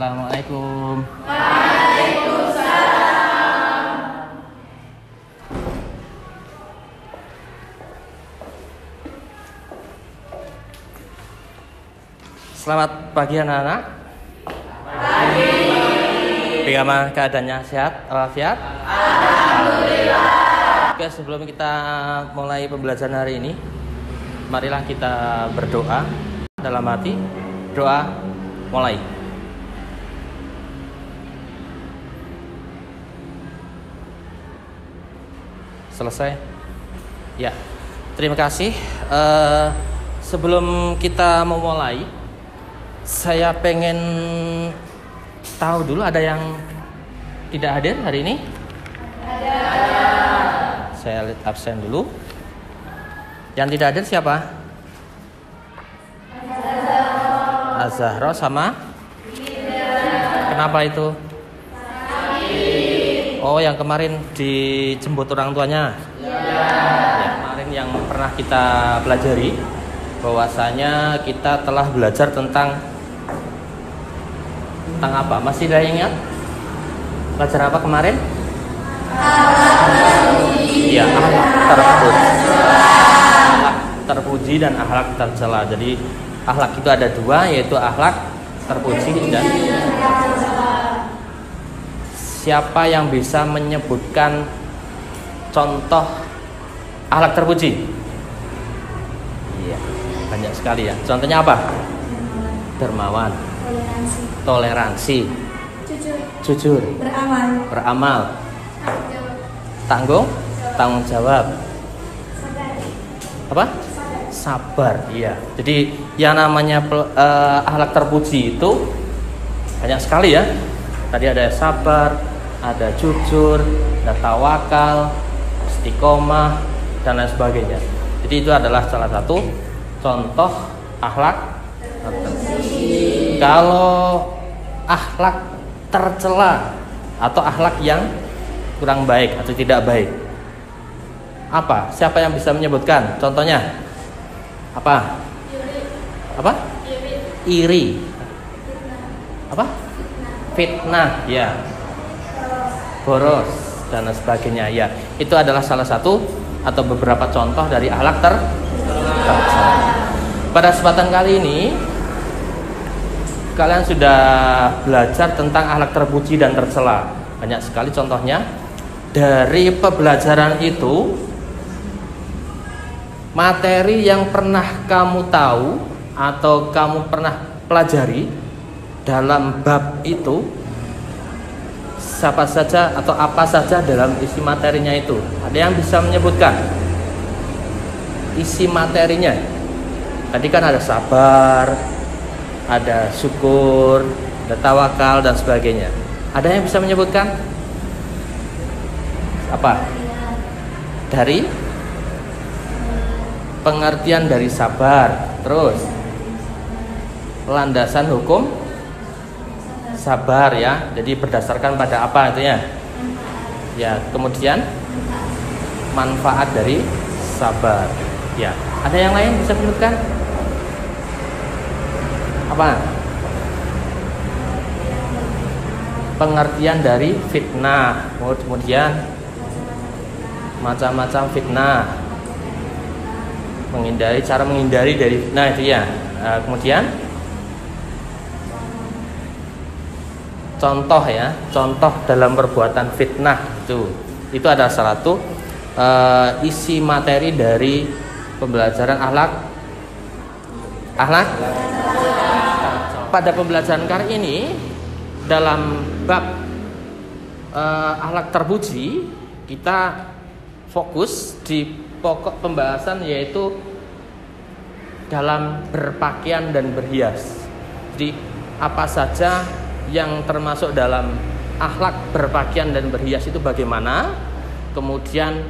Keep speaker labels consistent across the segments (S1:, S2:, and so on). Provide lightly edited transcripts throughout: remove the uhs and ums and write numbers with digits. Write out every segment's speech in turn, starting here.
S1: Assalamualaikum. Selamat pagi anak-anak. Pagi. Bagaimana keadaannya, sehat walafiat? Alhamdulillah. Oke, sebelum kita mulai pembelajaran hari ini, marilah kita berdoa dalam hati. Doa mulai. Selesai? Ya. Terima kasih. Sebelum kita memulai, saya pengen tahu dulu, ada yang tidak hadir hari ini? Ada. Saya lihat absen dulu. Yang tidak hadir siapa? Azahro sama? Kenapa itu? Oh, yang kemarin dijemput orang tuanya? Ya, kemarin yang pernah kita pelajari, bahwasanya kita telah belajar tentang apa? Masih ada yang ingat? Belajar apa kemarin? Iya, akhlak terpuji. Akhlak terpuji dan akhlak tercela. Jadi akhlak itu ada dua, yaitu akhlak terpuji dan siapa yang bisa menyebutkan contoh akhlak terpuji? Iya, banyak sekali ya. Contohnya apa? Dermawan, toleransi, jujur, beramal, tanggung jawab, apa? Sabar. Iya. Jadi yang namanya akhlak terpuji itu banyak sekali ya. Tadi ada sabar, ada jujur, ada tawakal, istiqomah, dan lain sebagainya. Jadi itu adalah salah satu contoh akhlak terpuji. Kalau akhlak tercela atau akhlak yang kurang baik atau tidak baik, apa? Siapa yang bisa menyebutkan? Contohnya apa? Apa? Iri. Apa? Fitnah, ya. Boros dan sebagainya, ya. Itu adalah salah satu atau beberapa contoh dari akhlak tercela. Pada kesempatan kali ini kalian sudah belajar tentang akhlak terpuji dan tercela. Banyak sekali contohnya. Dari pembelajaran itu, materi yang pernah kamu tahu atau kamu pernah pelajari dalam bab itu, siapa saja atau apa saja dalam isi materinya itu? Ada yang bisa menyebutkan isi materinya? Tadi kan ada sabar, ada syukur, ada tawakal dan sebagainya. Ada yang bisa menyebutkan apa? Dari pengertian dari sabar, terus landasan hukum sabar, ya. Jadi berdasarkan pada apa itu ya? Ya, kemudian manfaat dari sabar. Ya. Ada yang lain bisa menyebutkan? Apa? Pengertian dari fitnah, kemudian macam-macam fitnah, cara menghindari dari fitnah itu ya. Kemudian contoh ya, contoh dalam perbuatan fitnah itu adalah salah satu isi materi dari pembelajaran akhlak. Pada pembelajaran kali ini dalam bab akhlak terpuji, kita fokus di pokok pembahasan, yaitu dalam berpakaian dan berhias. Jadi apa saja yang termasuk dalam akhlak berpakaian dan berhias itu bagaimana, kemudian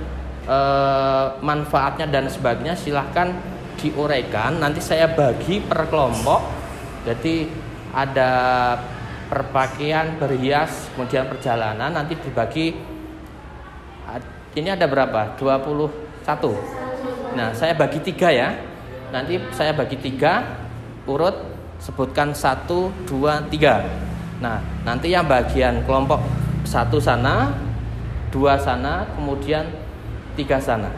S1: manfaatnya dan sebagainya, silahkan diuraikan. Nanti saya bagi per kelompok. Jadi ada berpakaian, berhias, kemudian perjalanan, nanti dibagi. Ini ada berapa? 21. Nah, saya bagi 3 ya. Nanti saya bagi 3, urut sebutkan 1, 2, 3. Nah, nanti yang bagian kelompok 1 sana, 2 sana, kemudian 3 sana.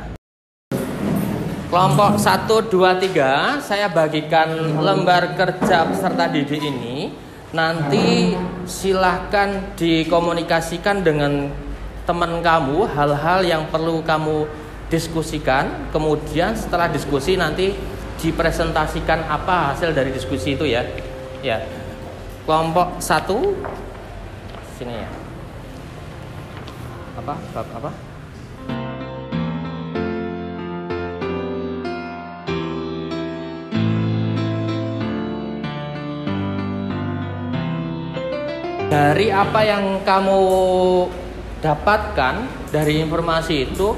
S1: Kelompok 1, 2, 3 saya bagikan lembar kerja peserta didik ini. Nanti silahkan dikomunikasikan dengan teman kamu hal-hal yang perlu kamu diskusikan. Kemudian setelah diskusi nanti dipresentasikan apa hasil dari diskusi itu ya. Ya. Kelompok 1 sini ya. Bab apa? Dari apa yang kamu dapatkan dari informasi itu,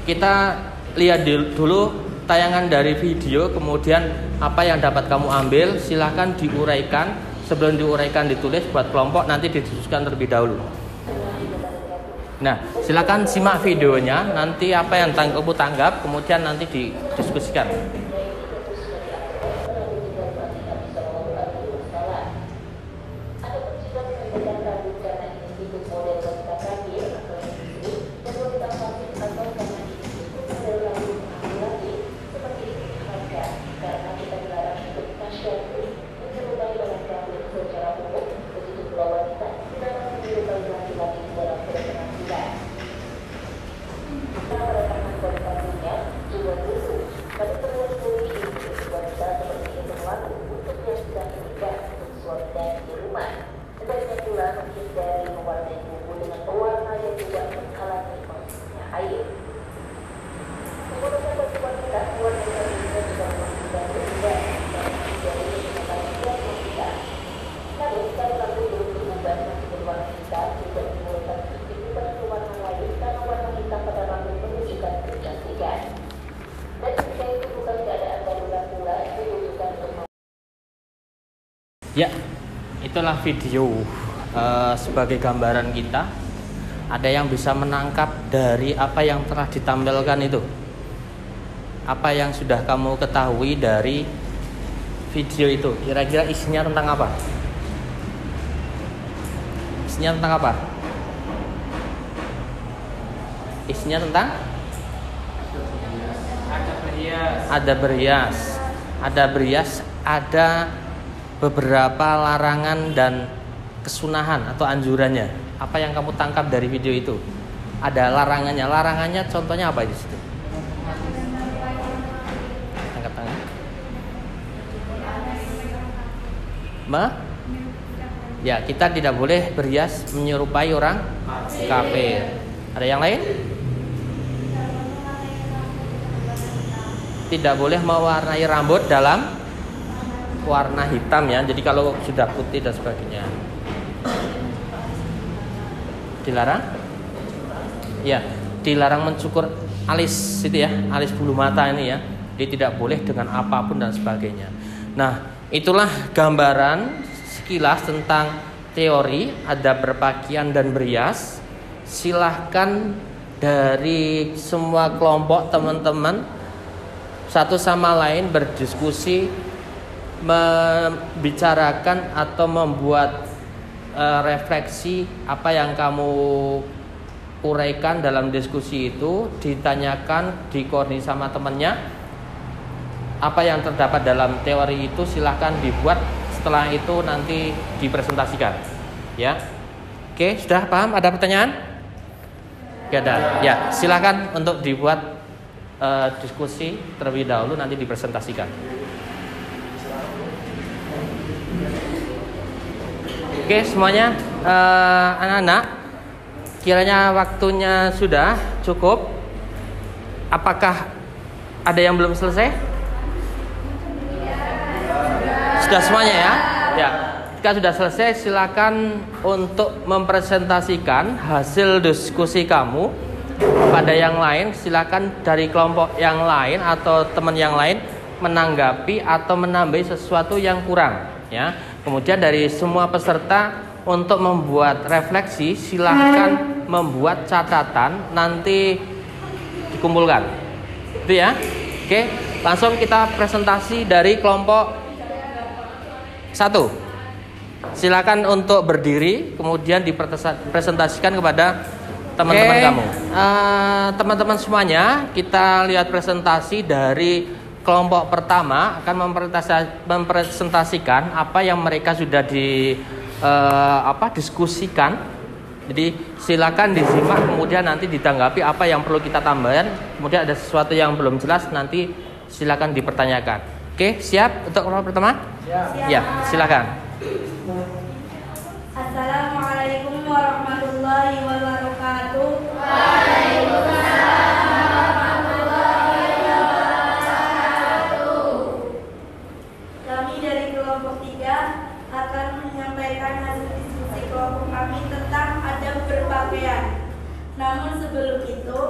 S1: kita lihat dulu tayangan dari video, kemudian apa yang dapat kamu ambil silahkan diuraikan. Sebelum diuraikan ditulis buat kelompok, nanti didiskusikan terlebih dahulu. Nah, silakan simak videonya, nanti apa yang kamu tanggap, kemudian nanti didiskusikan. Ya, itulah video sebagai gambaran kita. Ada yang bisa menangkap dari apa yang telah ditampilkan itu? Apa yang sudah kamu ketahui dari video itu? Kira-kira isinya tentang apa? Isinya tentang apa? Isinya tentang? Ada berias, ada beberapa larangan dan kesunahan atau anjurannya. Apa yang kamu tangkap dari video itu? Ada larangannya. Larangannya contohnya apa di situ? Angkat tangan. Ya, kita tidak boleh berhias menyerupai orang kafir. Ada yang lain? Tidak boleh mewarnai rambut dalam warna hitam ya. Jadi kalau sudah putih dan sebagainya dilarang. Ya, dilarang mencukur alis itu ya, alis bulu mata ini ya. Jadi tidak boleh dengan apapun dan sebagainya. Nah, itulah gambaran sekilas tentang teori adab berpakaian dan berias. Silahkan dari semua kelompok teman-teman satu sama lain berdiskusi, membicarakan atau membuat refleksi apa yang kamu uraikan dalam diskusi itu, ditanyakan, dikoordinasi sama temannya. Apa yang terdapat dalam teori itu silahkan dibuat, setelah itu nanti dipresentasikan. Ya, oke, sudah paham? Ada pertanyaan? Gak ada. Ya, silahkan untuk dibuat diskusi terlebih dahulu, nanti dipresentasikan. Oke, semuanya anak-anak, kiranya waktunya sudah cukup. Apakah ada yang belum selesai? Sudah semuanya ya? Ya. Jika sudah selesai, silakan untuk mempresentasikan hasil diskusi kamu pada yang lain. Silakan dari kelompok yang lain atau teman yang lain menanggapi atau menambahi sesuatu yang kurang ya. Kemudian dari semua peserta untuk membuat refleksi, silahkan membuat catatan, nanti dikumpulkan. Itu ya. Oke, langsung kita presentasi dari kelompok 1. Silakan untuk berdiri, kemudian dipresentasikan kepada teman-teman kamu. Teman-teman semuanya, kita lihat presentasi dari kelompok pertama akan mempresentasikan apa yang mereka sudah diskusikan. Jadi silakan disimak, kemudian nanti ditanggapi apa yang perlu kita tambahkan. Kemudian ada sesuatu yang belum jelas, nanti silakan dipertanyakan. Oke, siap untuk kelompok pertama? Siap. Ya, silakan.
S2: Assalamualaikum warahmatullahi wabarakatuh.
S3: Waalaikumsalam warahmatullahi wabarakatuh.
S2: Kami dari kelompok 3 akan menyampaikan hasil diskusi kelompok kami tentang adab berpakaian. Namun sebelum itu,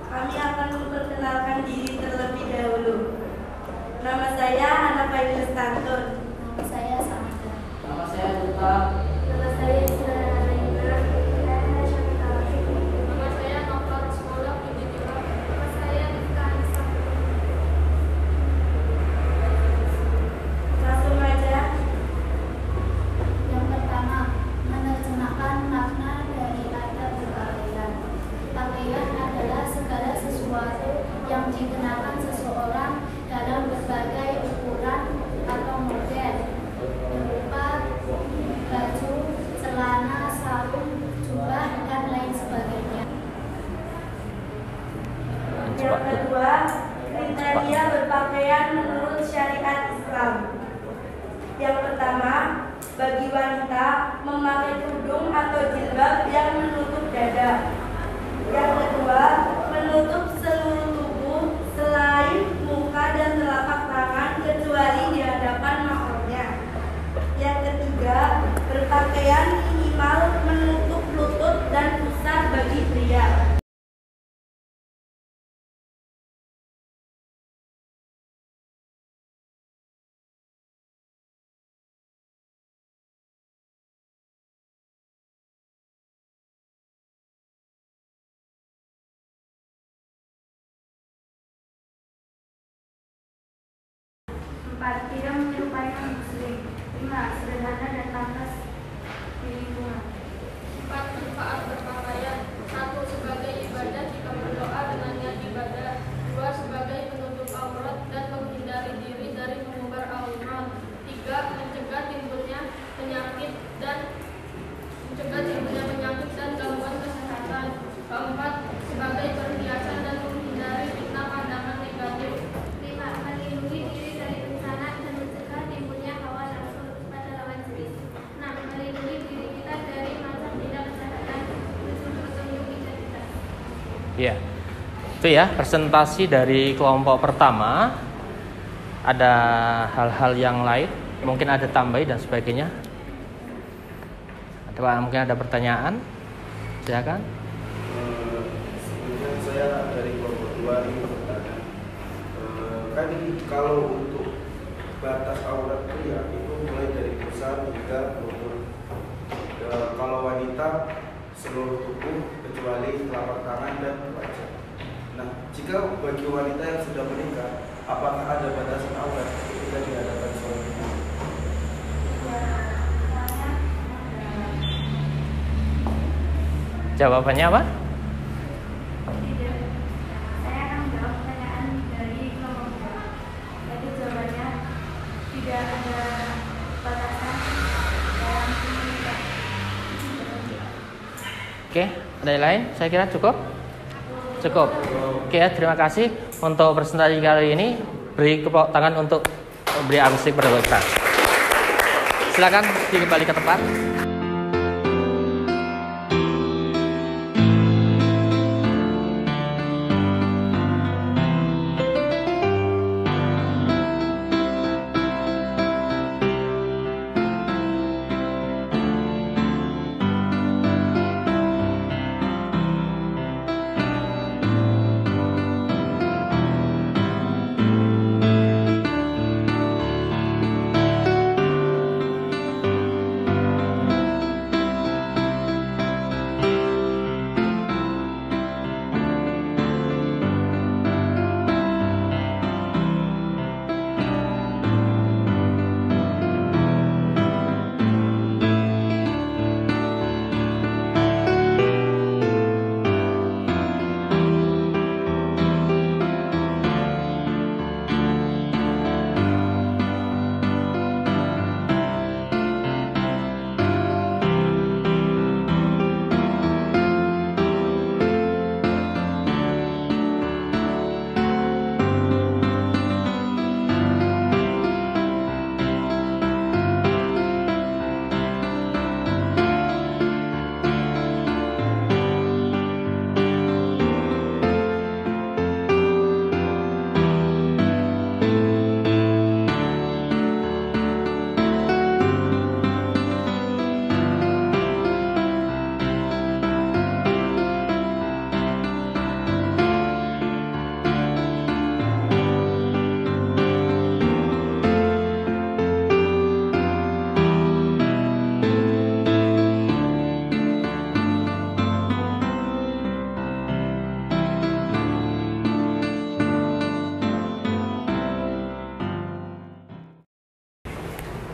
S2: kami akan memperkenalkan diri terlebih dahulu. Nama saya Hana Faidil Stantun.
S3: Nama saya Samada.
S1: Nama saya Duta.
S3: Nama saya Isra Raina. Nama saya Nova Sekolah Pendidikan. Nama saya Dika Anissa.
S2: Langsung aja.
S3: Yang pertama, menerjemahkan makna dari adab berpakaian. Pakaian adalah segala sesuatu yang dikenakan seseorang dalam berbagai ukuran atau model, berupa baju, celana, sarung, jubah, dan lain sebagainya.
S2: Yang kedua, kriteria berpakaian menurut syariat Islam. Yang pertama, bagi wanita memakai kerudung atau jilbab yang menutup dada. Yang kedua, menutup seluruh tubuh selain muka dan telapak tangan kecuali di hadapan mahramnya. Yang ketiga, berpakaian minimal menutup lutut dan pusar bagi pria. Tidak menyerupai muslim. 5. Sederhana dan pantas di lingkungan.
S3: 4. Manfaat berpakaian. 1. Sebagai ibadah jika berdoa dengannya ibadah. 2. Sebagai penutup aurat dan menghindari diri dari mengumbar aurat. 3. Mencegah timbulnya penyakit dan gangguan kesehatan. 4. Sebagai perhiasan dan menghindari fitnah pandangan negatif. 5. Melindungi diri dari bencana dan mencegah timbulnya hawa nafsu pada lawan jenis. 6. Melindungi diri kita dari macam tindak kejahatan berujung identitas.
S1: Ya, itu ya presentasi dari kelompok pertama. Ada hal-hal yang lain, mungkin ada tambahan dan sebagainya. Mungkin ada pertanyaan, silakan.
S4: Sebelumnya saya dari kelompok 2 ini bertanya, kan kalau untuk batas aurat pria itu mulai dari pusar hingga lutut. Kalau wanita seluruh tubuh kecuali telapak tangan dan wajah. Nah, jika bagi wanita yang sudah menikah, apakah ada batasan aurat ketika di hadapan suaminya?
S1: Jawabannya apa?
S2: Tidak. Saya akan menjawab pertanyaan dari kelompok 2. Jadi jawabannya tidak ada batasan dalam menikah.
S1: Oke, ada yang lain? Saya kira cukup. Cukup. Oke, terima kasih untuk presentasi kali ini. Beri tepuk tangan untuk beri aplaus pada kita. Silakan kembali ke tempat.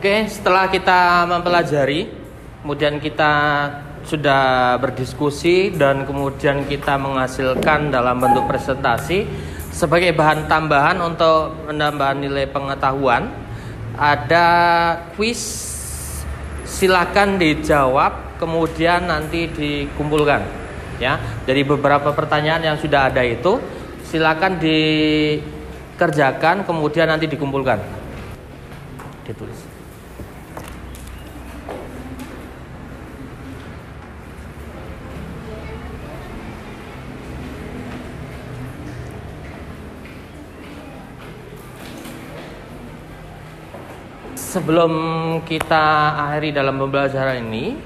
S1: Oke, setelah kita mempelajari, kemudian kita sudah berdiskusi dan kemudian kita menghasilkan dalam bentuk presentasi sebagai bahan tambahan untuk menambah nilai pengetahuan. Ada kuis, silakan dijawab, kemudian nanti dikumpulkan. Ya, dari beberapa pertanyaan yang sudah ada itu, silakan dikerjakan, kemudian nanti dikumpulkan, ditulis. Sebelum kita akhiri dalam pembelajaran ini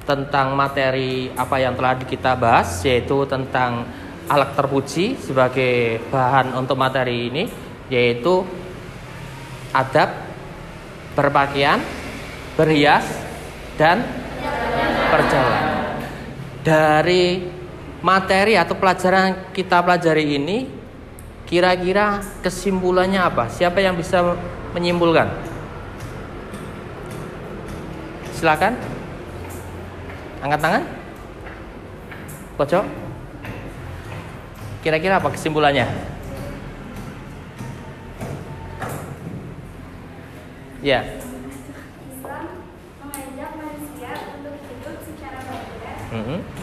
S1: tentang materi apa yang telah kita bahas, yaitu tentang alat terpuji sebagai bahan untuk materi ini, yaitu adab, berpakaian, berhias, dan perjalanan. Dari materi atau pelajaran kita pelajari ini, kira-kira kesimpulannya apa? Siapa yang bisa menyimpulkan? Silakan. Angkat tangan. Pojok. Kira-kira apa kesimpulannya? Ya.
S3: Islam mengajak manusia untuk hidup secara wajar,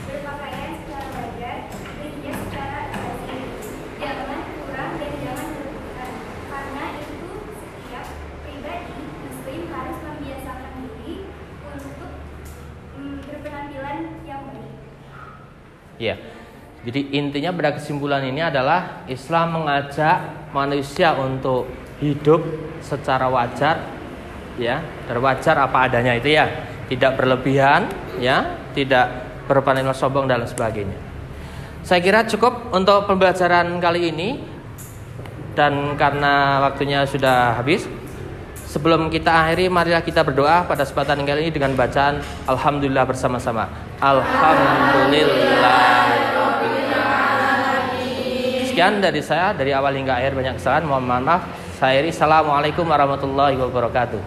S3: berpakaian secara wajar, berhias secara asli. Jangan kurang dan jangan berlebihan, karena itu setiap pribadi Muslim harus membiasakan diri untuk berpenampilan yang baik.
S1: Ya. Jadi intinya pada kesimpulan ini adalah Islam mengajak manusia untuk hidup secara wajar, ya, terwajar apa adanya itu ya, tidak berlebihan, ya, tidak berpaling sombong dan sebagainya. Saya kira cukup untuk pembelajaran kali ini, dan karena waktunya sudah habis, sebelum kita akhiri, marilah kita berdoa pada kesempatan kali ini dengan bacaan Alhamdulillah bersama-sama. Alhamdulillah. Sekian dari saya, dari awal hingga akhir banyak kesalahan, mohon maaf. Saya Assalamualaikum warahmatullahi wabarakatuh.